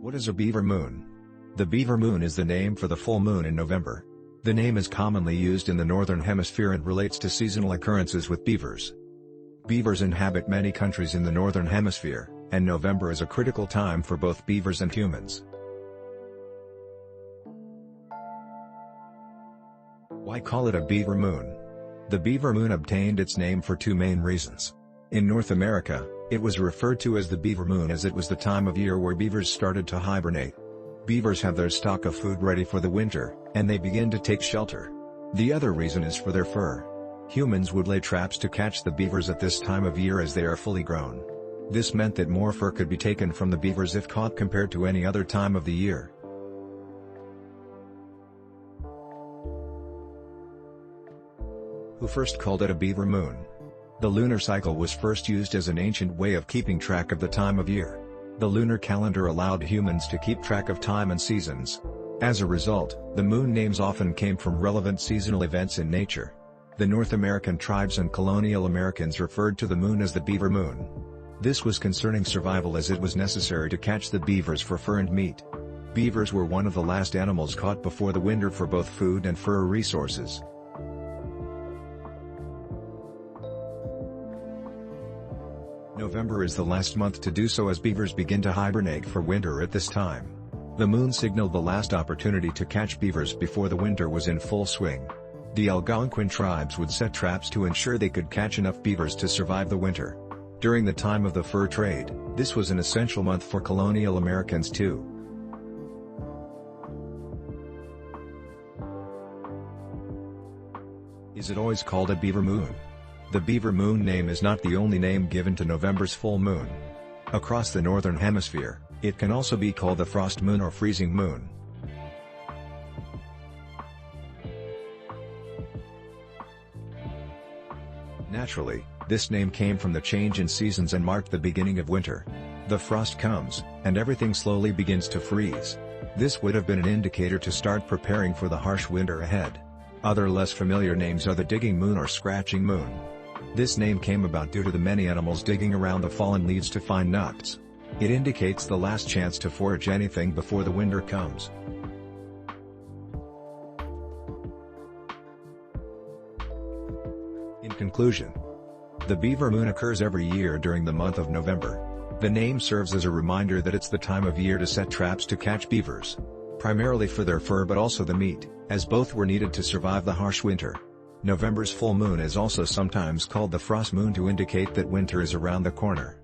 What is a beaver moon? The beaver moon is the name for the full moon in November. The name is commonly used in the northern hemisphere and relates to seasonal occurrences with beavers. Beavers inhabit many countries in the northern hemisphere, and November is a critical time for both beavers and humans. Why call it a beaver moon? The beaver moon obtained its name for two main reasons. In North America, it was referred to as the beaver moon as it was the time of year where beavers started to hibernate. Beavers have their stock of food ready for the winter, and they begin to take shelter. The other reason is for their fur. Humans would lay traps to catch the beavers at this time of year as they are fully grown. This meant that more fur could be taken from the beavers if caught compared to any other time of the year. Who first called it a beaver moon? The lunar cycle was first used as an ancient way of keeping track of the time of year. The lunar calendar allowed humans to keep track of time and seasons. As a result, the moon names often came from relevant seasonal events in nature. The North American tribes and colonial Americans referred to the moon as the beaver moon. This was concerning survival as it was necessary to catch the beavers for fur and meat. Beavers were one of the last animals caught before the winter for both food and fur resources. November is the last month to do so as beavers begin to hibernate for winter at this time. The moon signaled the last opportunity to catch beavers before the winter was in full swing. The Algonquin tribes would set traps to ensure they could catch enough beavers to survive the winter. During the time of the fur trade, this was an essential month for colonial Americans too. Is it always called a beaver moon? The beaver moon name is not the only name given to November's full moon. Across the northern hemisphere, it can also be called the frost moon or freezing moon. Naturally, this name came from the change in seasons and marked the beginning of winter. The frost comes, and everything slowly begins to freeze. This would have been an indicator to start preparing for the harsh winter ahead. Other less familiar names are the digging moon or scratching moon. This name came about due to the many animals digging around the fallen leaves to find nuts. It indicates the last chance to forage anything before the winter comes. In conclusion, the beaver moon occurs every year during the month of November. The name serves as a reminder that it's the time of year to set traps to catch beavers. Primarily for their fur but also the meat, as both were needed to survive the harsh winter. November's full moon is also sometimes called the frost moon to indicate that winter is around the corner.